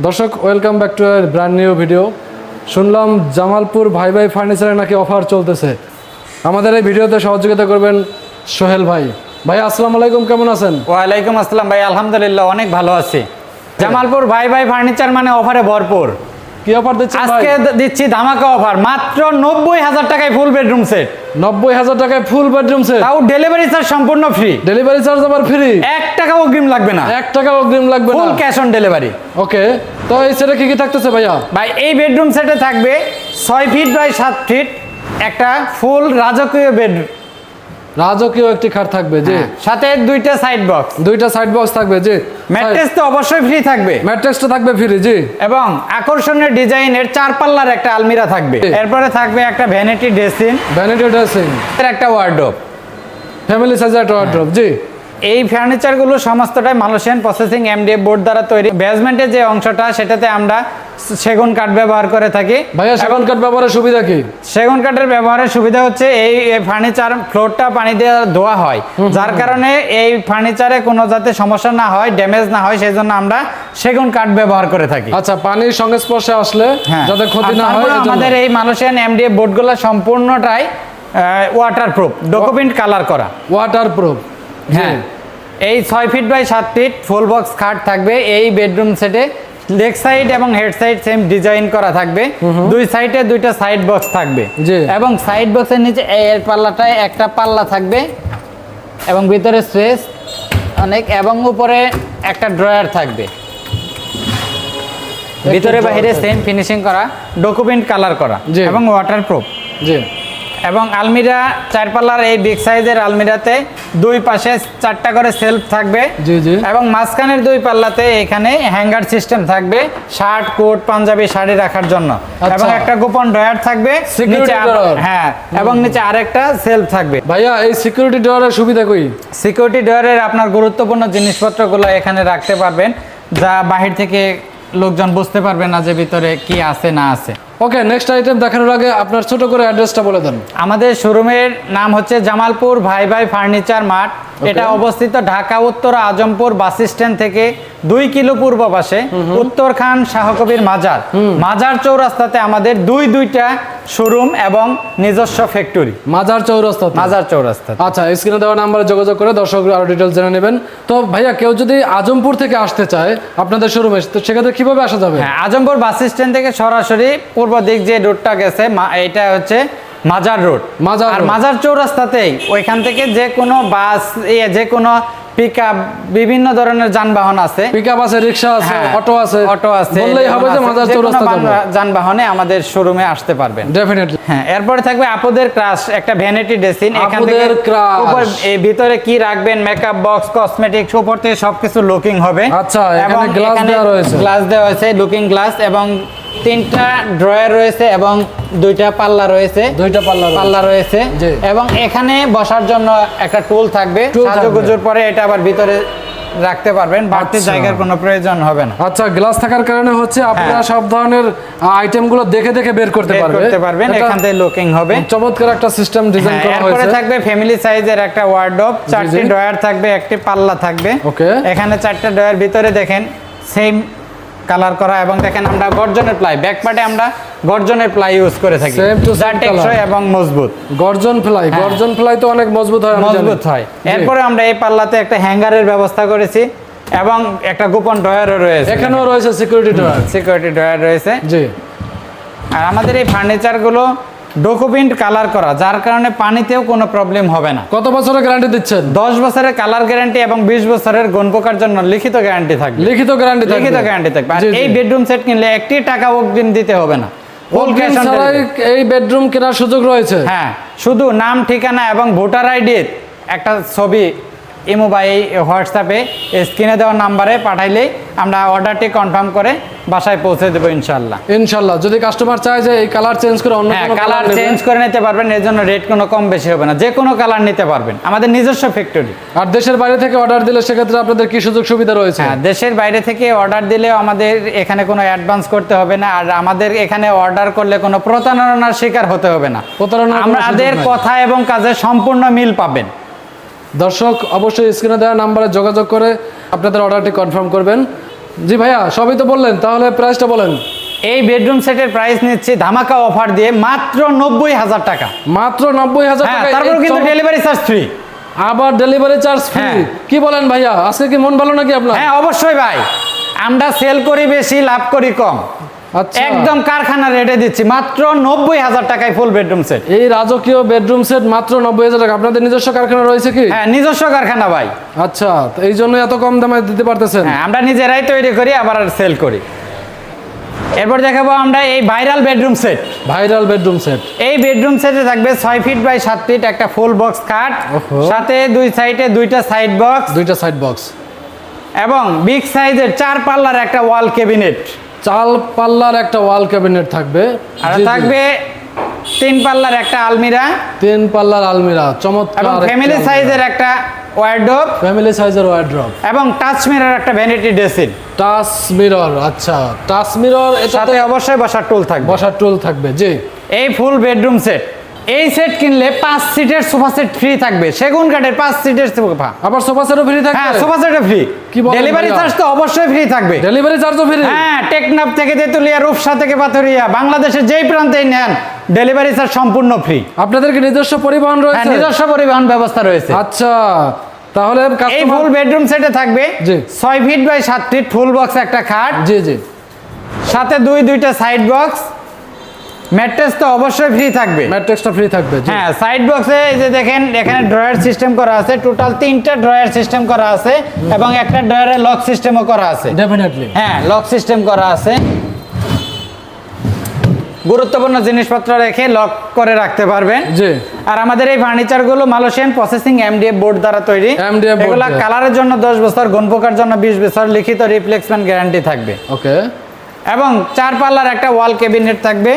দর্শক welcome back to our brand new video. শুনলাম জামালপুর ভাই ভাই ফার্নিচারে নাকি অফার চলতেছে। আমাদের এই ভিডিওতে সহযোগিতা করবেন সোহেল ভাই। ভাই আসসালামু আলাইকুম, কেমন আছেন? ওয়ালাইকুম আসসালাম ভাই, আলহামদুলিল্লাহ অনেক ভালো আছি। জামালপুর ভাই ভাই ফার্নিচার মানে অফারে ভরপুর। কি অফার দিচ্ছেন ভাই? আজকে দিচ্ছি ধামাকা অফার, মাত্র 90,000 টাকায় ফুল বেডরুম সেট। 90,000 টাকায় ফুল বেডরুম সেট, তাও ডেলিভারি চার্জ সম্পূর্ণ ফ্রি। ডেলিভারি চার্জ আবার ফ্রি, 1 টাকাও অগ্রিম লাগবে না। 1 টাকা অগ্রিম লাগবে না, ফুল ক্যাশ অন ডেলিভারি। ওকে, তো এই সেটে কি কি থাকতেছে ভাইয়া? ভাই এই বেডরুম সেটে থাকবে 6 ফিট বাই 7 ফিট একটা ফুল রাজকীয় বেড, রাজকীয় একটি খাট থাকবে জি, সাথে দুইটা সাইড বক্স, দুইটা সাইড বক্স থাকবে জি, ম্যাট্রেস তো অবশ্যই ফ্রি থাকবে, ম্যাট্রেসটা থাকবে ফ্রি জি, এবং আকর্ষণীয় ডিজাইনের 4 পাল্লার একটা আলমিরা থাকবে। এরপরে থাকবে একটা ভ্যানিটি ড্রেসিং, ভ্যানিটি ড্রেসিং, একটা ওয়ার্ডরোব, ফ্যামিলি সাইজের একটা ওয়ার্ডরোব জি। এই ফার্নিচারগুলো সমস্তটাই মালয়েশিয়ান প্রসেসিং এমডিএফ বোর্ড দ্বারা তৈরি। বেসমেন্টের যে অংশটা সেটাতে আমরা সেগুন কাঠ ব্যবহার করে থাকি। ভাইয়া সেগুন কাঠ ব্যবহারের সুবিধা কি? সেগুন কাঠের ব্যবহারের সুবিধা হচ্ছে এই ফার্নিচার ফ্লোরটা পানি দিয়ে ধোয়া হয়, যার কারণে এই ফার্নিচারে কোনো যাতে সমস্যা না হয়, ড্যামেজ না হয়, সেই জন্য আমরা সেগুন কাঠ ব্যবহার করে থাকি। আচ্ছা, পানির সংস্পর্শে আসলে যাতে ক্ষতি না হয়। আমাদের এই মালয়েশিয়ান এমডিএফ বোর্ডগুলো সম্পূর্ণটাই ওয়াটারপ্রুফ, ডকুমেন্ট কালার করা, ওয়াটারপ্রুফ। হ্যাঁ, এই 6 feet by 7 feet full box খাট থাকবে এই বেডরুম সেটে। লেগ সাইড এবং হেড সাইড সেম ডিজাইন করা থাকবে, দুই সাইডে দুইটা সাইড বক্স থাকবে, এবং সাইড বক্সের নিচে এর পাল্লাটায় একটা পাল্লা থাকবে, এবং ভিতরে স্পেস অনেক, এবং উপরে একটা ড্রয়ার থাকবে। ভিতরে বাইরে সেম ফিনিশিং করা, ডকুমেন্ট কালার করা এবং ওয়াটারপ্রুফ জি। এবং আলমিরা 4 পাল্লার এই বিগ সাইজের আলমিরাতে দুই পাশে 4টা করে সেলফ থাকবে জি জি, এবং মাঝখানের দুই পাল্লাতে এখানে হ্যাঙ্গার সিস্টেম থাকবে শার্ট, কোট, পাঞ্জাবি, শাড়ি রাখার জন্য, এবং একটা গোপন ড্রয়ার থাকবে নিচে, হ্যাঁ, এবং নিচে আরেকটা সেলফ থাকবে। ভাইয়া এই সিকিউরিটি ডোরের সুবিধা কই? সিকিউরিটি ডোরের আপনার গুরুত্বপূর্ণ জিনিসপত্রগুলো এখানে রাখতে পারবেন, যা বাহির থেকে লোকজন বুঝতে পারবে না যে ভিতরে কি আছে না আছে। ওকে, নেক্সট আইটেম দেখানোর আগে আপনার ছোট করে অ্যাড্রেসটা বলে দেন। আমাদের শোরুমের নাম হচ্ছে জামালপুর ভাই ভাই ফার্নিচার মার্ট। এটা অবস্থিত ঢাকা উত্তর আজমপুর বাস স্ট্যান্ড থেকে 2 কিলো পূর্ব পাশে, উত্তর খান শাহকবির মাজার, মাজার চৌরাস্তাতে আমাদের দুইটা শোরুম এবং নিজস্ব ফ্যাক্টরি। মাজার চৌরাস্তা, মাজার চৌরাস্তা। আচ্ছা, স্ক্রিনে দেওয়া নাম্বারে যোগাযোগ করে দর্শকরা আরো ডিটেইলস জেনে নেবেন। তো ভাইয়া কেউ যদি আজমপুর থেকে আসতে চায় আপনাদের শোরুমে, তো সেক্ষেত্রে কিভাবে আসা যাবে? হ্যাঁ, আজমপুর বাস স্ট্যান্ড থেকে সরাসরি পূর্ব দিক যে রোডটা গেছে এটা হচ্ছে মাজার রোড। আর মাজার চৌরাস্তাতেই ওইখান থেকে যে কোনো বাস, যে কোনো পিকআপ, বিভিন্ন ধরনের যানবাহন আছে, পিকআপ আছে, রিকশা আছে, অটো আছে, বললেই হবে যে মাজার চৌরাস্তা যানবাহনে আমাদের শোরুমে আসতে পারবেন ডেফিনেটলি। হ্যাঁ, এরপরে থাকবে আপুদের ক্রাশ, একটা ভ্যানিটি ড্রেসিং। এখান থেকে উপর এই ভিতরে কি রাখবেন, মেকআপ বক্স, কসমেটিক্স, উপর থেকে সবকিছু লুকিং হবে। আচ্ছা, এখানে গ্লাস দেওয়া রয়েছে, গ্লাস দেওয়া আছে, লুকিং গ্লাস, এবং 3টা ড্রয়ার রয়েছে এবং 2টা পাল্লা রয়েছে, পাল্লা রয়েছে, এবং এখানে বসার জন্য একটা টুল থাকবে। সাজুগুজুর পরে এটা আবার ভিতরে রাখতে পারবেন, বাড়তি জায়গার কোনো প্রয়োজন হবে না। আচ্ছা, গ্লাস থাকার কারণে হচ্ছে আপনারা সব ধরনের আইটেমগুলো দেখে দেখে বের করতে পারবেন। এখান থেকে লুকিং হবে, চমৎকার একটা সিস্টেম ডিজাইন করা হয়েছে। এরপরে থাকবে ফ্যামিলি সাইজের একটা ওয়ার্ডরোব, 4টি ড্রয়ার থাকবে, একটি পাল্লা থাকবে। ওকে, এখানে 4টা ড্রয়ার, ভিতরে দেখেন সেম কালার করা, এবং দেখেন আমরা গর্জনের প্লাই, ব্যাক পার্টে আমরা গর্জনের প্লাই ইউজ করে থাকি, যা টেকসই এবং মজবুত। গর্জন প্লাই তো অনেক মজবুত হয়। এরপরে আমরা এই পাল্লাতে একটা হ্যাঙ্গারের ব্যবস্থা করেছি, এবং একটা গোপন ড্রয়ারও রয়েছে, এখানেও রয়েছে সিকিউরিটি ড্রয়ার রয়েছে জি। আর আমাদের এই ফার্নিচারগুলো ডকুমেন্ট কালার করা, যার কারণে পানিতেও কোনো প্রবলেম হবে না। কত বছরের গ্যারান্টি দিচ্ছেন? 10 বছরের কালার গ্যারান্টি এবং 20 বছরের গুণ পোকার জন্য লিখিত গ্যারান্টি থাকবে। লিখিত গ্যারান্টি থাকবে। আর এই বেডরুম সেট কিনলে 1 টাকা অগ্রিম দিতে হবে না, এই বেডরুম কেনার সুযোগ রয়েছে। হ্যাঁ, শুধু নাম, ঠিকানা এবং ভোটার আইডির একটা ছবি ইমো বা এই হোয়াটসঅ্যাপে স্ক্রিনে দেওয়া নাম্বারে পাঠাইলেই আমরা অর্ডারটি কনফার্ম করে বাসায় পৌঁছে দেবো ইনশাল্লাহ। যদি কাস্টমার চায় যে এই কালার চেঞ্জ করে অন্য কোনো কালার চেঞ্জ করে নিতে পারবেন, এর জন্য রেট কোনো কম বেশি হবে না, যে কোনো কালার নিতে পারবেন, আমাদের নিজস্ব ফ্যাক্টরি। আর দেশের বাইরে থেকে অর্ডার দিলে সেক্ষেত্রে আপনাদের কি সুযোগ সুবিধা রয়েছে? হ্যাঁ, দেশের বাইরে থেকে অর্ডার দিলেও আমাদের এখানে কোনো অ্যাডভান্স করতে হবে না, আর আমাদের এখানে অর্ডার করলে কোনো প্রতারণার শিকার হতে হবে না। আমাদের কথা এবং কাজে সম্পূর্ণ মিল পাবেন। দর্শক অবশ্যই স্ক্রিনে দেওয়া নাম্বারে যোগাযোগ করে আপনাদের অর্ডারটি কনফার্ম করবেন। জি ভাইয়া, সবই তো বললেন, তাহলে প্রাইসটা বলেন। এই বেডরুম সেটের প্রাইস নিচ্ছি ধামাকা অফার দিয়ে মাত্র 90,000 টাকা। মাত্র 90,000 হ্যাঁ, টাকা। তারপর কিন্তু ডেলিভারি চার্জ ফ্রি। আবার ডেলিভারি চার্জ ফ্রি? হ্যাঁ। কি বলেন ভাইয়া, আজকে কি মন ভালো নাকি আপনার? হ্যাঁ অবশ্যই ভাই, আমরা সেল করি বেশি, লাভ করি কম। আচ্ছা, একদম কারখানা রেটে দিচ্ছি মাত্র 90,000 টাকায় ফুল বেডরুম সেট। এই রাজকীয় বেডরুম সেট মাত্র 90,000 টাকা। আপনাদের নিজস্ব কারখানা রয়েছে কি? হ্যাঁ, নিজস্ব কারখানা ভাই। আচ্ছা, তো এই জন্য এত কম দামে দিতে পারতেছেন? হ্যাঁ, আমরা নিজেরাই তৈরি করি আবার সেল করি। এরপর দেখাবো আমরা এই viral bedroom set. Viral bedroom set. এই বেডরুম সেটে থাকবে 6 ফিট বাই 7 ফিট একটা ফুল বক্স খাট, সাথে দুই সাইডে দুইটা সাইড বক্স, দুইটা সাইড বক্স, এবং বিগ সাইজের 4 পাল্লার একটা ওয়াল ক্যাবিনেট। 4 পাল্লার একটা ওয়াল ক্যাবিনেট থাকবে, আর জি, জি। থাকবে 3 পাল্লার একটা আলমিরা, 3 পাল্লার আলমিরা, চমৎকার। এবং ফ্যামিলি সাইজের একটা ওয়ার্ডরোব, ফ্যামিলি সাইজের ওয়ার্ডরোব, এবং টাচ মিরর একটা ভ্যানিটি ড্রেসিং। Touch mirror. আচ্ছা, টাচ মিরর, এটাতে সাথে অবশ্যই বসার টুল থাকবে। বসার টুল থাকবে, জি। এই ফুল বেডরুম সেট, এই সেট কিনলে 5 সিটের সোফা সেট ফ্রি থাকবে, সেগুন কাঠের 5 সিটের সোফা। আবার সোফা সেটও ফ্রি থাকবে? হ্যাঁ, সোফা সেটও ফ্রি। কি বলেন ডেলিভারি ভাইয়া? চার্জ তো অবশ্যই ফ্রি থাকবে। ডেলিভারি চার্জও ফ্রি? হ্যাঁ, টেকনাফ থেকে তেতুলিয়া, রূপসা থেকে পাথরিয়া, বাংলাদেশের যেই প্রান্তেই নেন ডেলিভারি চার্জ সম্পূর্ণ ফ্রি। আপনাদের কি নিজস্ব পরিবহন হ্যাঁ, রয়েছে? নিজস্ব পরিবহন ব্যবস্থা রয়েছে। আচ্ছা, তাহলে এই কাস্টমার, ফুল বেডরুম সেটে থাকবে জি। 6 feet by 7 feet full box একটা খাট, জি জি, সাথে দুইটা সাইড বক্স, ম্যাট্রেস তো অবশ্যই ফ্রি থাকবে। ম্যাট্রিক্সটা ফ্রি থাকবে, জি। হ্যাঁ, সাইড বক্সে এই যে দেখেন এখানে ড্রয়ার সিস্টেম করা আছে, টোটাল 3টা ড্রয়ার সিস্টেম করা আছে, এবং একটা ড্রয়ারে লক সিস্টেমও করা আছে। ডেফিনেটলি। হ্যাঁ, লক সিস্টেম করা আছে, গুরুত্বপূর্ণ জিনিসপত্র রেখে লক করে রাখতে পারবেন। জি। আর আমাদের এই ফার্নিচারগুলো মালয়েশিয়ান প্রসেসিং এমডিএফ বোর্ড দ্বারা তৈরি। MDF বোর্ড এগুলা দিয়ে। কালারের জন্য 10 বছর, গুণপোকার জন্য 20 বছর লিখিত রিপ্লেসমেন্ট গ্যারান্টি থাকবে। ওকে। এবং 4 পাল্লার একটা ওয়াল ক্যাবিনেট থাকবে,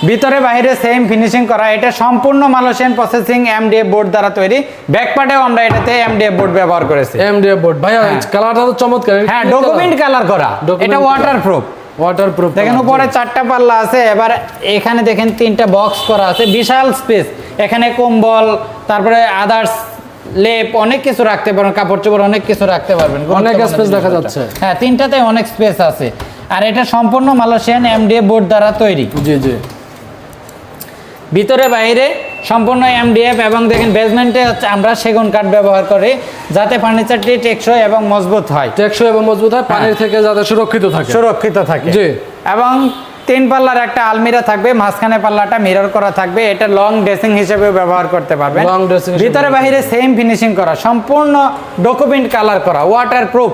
ভিতরে বাইরে সেম ফিনিশিং করা। এটা সম্পূর্ণ মালয়েশিয়ান প্রসেসিং এমডিএফ বোর্ড দ্বারা তৈরি। ব্যাক পার্টেও আমরা এটাতে এমডিএফ বোর্ড ব্যবহার করেছি। এমডিএফ বোর্ড ভাইয়া, কালারটা তো চমৎকার। হ্যাঁ, ডকুমেন্ট কালার করা, এটা ওয়াটারপ্রুফ। ওয়াটারপ্রুফ। দেখেন উপরে 4টা পাল্লা আছে, এবার এখানে দেখেন 3টা বক্স করা আছে, বিশাল স্পেস। এখানে কম্বল, তারপরে আদার্স লেপ, অনেক কিছু রাখতে পারবেন, কাপড় চোপড় অনেক কিছু রাখতে পারবেন। অনেক স্পেস দেখা যাচ্ছে। হ্যাঁ, 3টাতে অনেক স্পেস আছে। আর এটা সম্পূর্ণ মালয়েশিয়ান এমডিএফ বোর্ড দ্বারা তৈরি। জি জি। ভিতরে বাইরে সম্পূর্ণ এমডিএফ, এবং দেখেন বেসমেন্টে আমরা সেগুন কাঠ ব্যবহার করি, যাতে ফার্নিচারটি টেকসই এবং মজবুত হয়। টেকসই এবং মজবুত হয়, পানির থেকে যাতে সুরক্ষিত থাকে। সুরক্ষিত থাকে, জি। এবং 3 পাল্লার একটা আলমিরা থাকবে, মাঝখানে পাল্লাটা মিরর করা থাকবে। এটা লং ড্রেসিং হিসেবে ব্যবহার করতে পারবেন। লং ড্রেসিং ভিতরে বাইরে সেম ফিনিশিং করা, সম্পূর্ণ ডকুমেন্ট কালার করা, ওয়াটারপ্রুফ।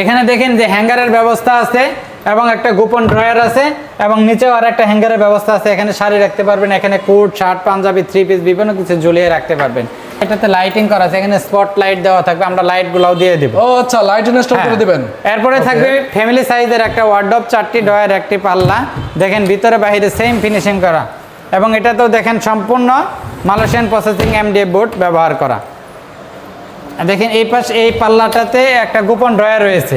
এখানে দেখেন যে হ্যাঙ্গারের ব্যবস্থা আছে, এবং একটা গোপন ড্রয়ার আছে, এবং নিচেও আর একটা হ্যাঙ্গারের ব্যবস্থা আছে। এখানে শাড়ি রাখতে পারবেন, এখানে কোট, শার্ট, পাঞ্জাবি, 3 পিস বিভিন্ন কিছু ঝুলিয়ে রাখতে পারবেন। এটাতে লাইটিং করা আছে, এখানে স্পট লাইট দেওয়া থাকবে, আমরা লাইট গুলাও দিয়ে দিব। ও আচ্ছা, লাইট ইনস্টল করে দিবেন। এরপরে থাকবে ফ্যামিলি সাইজের একটা ওয়ার্ডরোব, 4টি ড্রয়ার, একটি পাল্লা। দেখেন ভিতরে বাইরে সেম ফিনিশিং করা, এবং এটা তো দেখেন সম্পূর্ণ মালয়েশিয়ান প্রসেসিং এমডিএফ বোর্ড ব্যবহার করা। দেখেন এই পাশে এই পাল্লাটাতে একটা গোপন ড্রয়ার রয়েছে,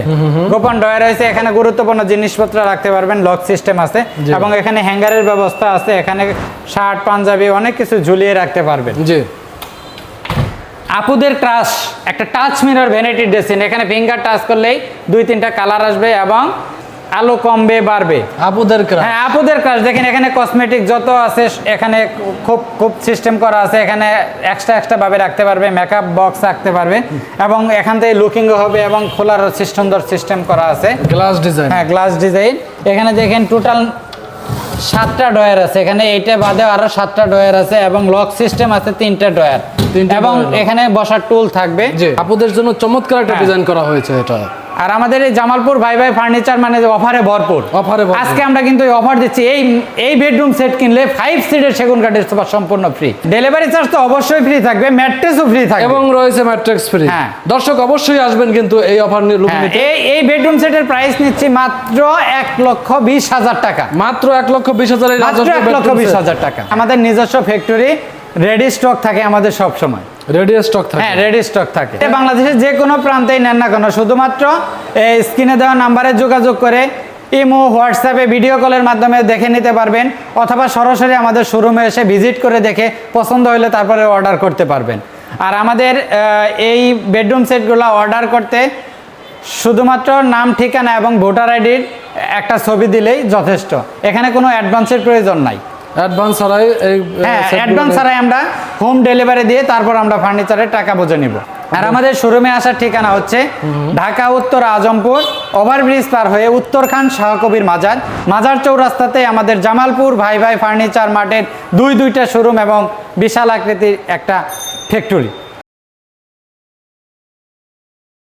গোপন ড্রয়ার রয়েছে, এখানে গুরুত্বপূর্ণ জিনিসপত্র রাখতে পারবেন, লক সিস্টেম আছে, এবং এখানে হ্যাঙ্গারের ব্যবস্থা আছে, এখানে শার্ট, পাঞ্জাবি অনেক কিছু ঝুলিয়ে রাখতে পারবেন। জি। আপুদের ক্রাশ একটা টাচ মিরর ভ্যানিটি ড্রেসিং, এখানে ফিঙ্গার টাচ করলেই 2-3টা কালার আসবে, এবং আলো কমবে বাড়বে। আপুদের ক্রাশ। হ্যাঁ, আপুদের ক্রাশ। দেখেন এখানে কসমেটিক যত আছে, এখানে খুব সিস্টেম করা আছে, এখানে এক্সট্রা ভাবে রাখতে পারবে, মেকআপ বক্স রাখতে পারবে, এবং এখান থেকে লুকিংও হবে, এবং খোলার সুন্দর সিস্টেম করা আছে। Glass design. হ্যাঁ, গ্লাস ডিজাইন। এখানে দেখেন টোটাল 7টা ড্রয়ার আছে, এখানে এইটা বাদে আরো 7টা ড্রয়ার আছে, এবং লক সিস্টেম আছে 3টা ড্রয়ার, এবং এখানে বসার টুল থাকবে। জি, আপুদের জন্য চমৎকার একটা ডিজাইন করা হয়েছে এটা। আর আমাদের এই জামালপুর ভাই ফার্নিচার মানে অফারে ভরপুর। আজকে আমরা কিন্তু অফার দিচ্ছি, এই বেডরুম সেট কিনলে 5 সিটের সেগুন কাঠের সোফা সম্পূর্ণ ফ্রি। ডেলিভারি চার্জ তো অবশ্যই ফ্রি থাকবে, ম্যাট্রেসও ফ্রি থাকবে, এবং রয়েছে ম্যাট্রিক্স ফ্রি। হ্যাঁ, দর্শক অবশ্যই আসবেন কিন্তু এই অফার নিয়ে। এই বেডরুম সেটের প্রাইস নিচ্ছি মাত্র 1,20,000 টাকা। মাত্র 1,20,000। মাত্র 1,20,000 টাকা। আমাদের নিজস্ব ফ্যাক্টরি, রেডি স্টক থাকে আমাদের সব সময়। রেডি স্টক থাকে? হ্যাঁ, রেডি স্টক থাকে। বাংলাদেশের যে কোনো প্রান্তেই নেন না কেন, শুধুমাত্র এই স্ক্রিনে দেওয়া নাম্বারে যোগাযোগ করে ইমো, হোয়াটসঅ্যাপে ভিডিও কলের মাধ্যমে দেখে নিতে পারবেন, অথবা সরাসরি আমাদের শোরুমে এসে ভিজিট করে দেখে পছন্দ হলে তারপরে অর্ডার করতে পারবেন। আর আমাদের এই বেডরুম সেটগুলো অর্ডার করতে শুধুমাত্র নাম, ঠিকানা এবং ভোটার আইডির একটা ছবি দিলেই যথেষ্ট। এখানে কোনো অ্যাডভান্সের প্রয়োজন নাই। অ্যাডভান্স ছাড়াই এই হ্যাঁ, সেটগুলো অ্যাডভান্স ছাড়াই আমরা হোম ডেলিভারি দিয়ে তারপর আমরা ফার্নিচারের টাকা বুঝে নিব। আর আমাদের শোরুমে আসার ঠিকানা হচ্ছে ঢাকা উত্তর আজমপুর ওভারব্রিজ পার হয়ে উত্তরখান শাহকবির মাজার, মাজার চৌরাস্তাতে আমাদের জামালপুর ভাই ভাই ফার্নিচার মার্টের দুইটা শোরুম এবং বিশাল আকৃতির একটা ফ্যাক্টরি।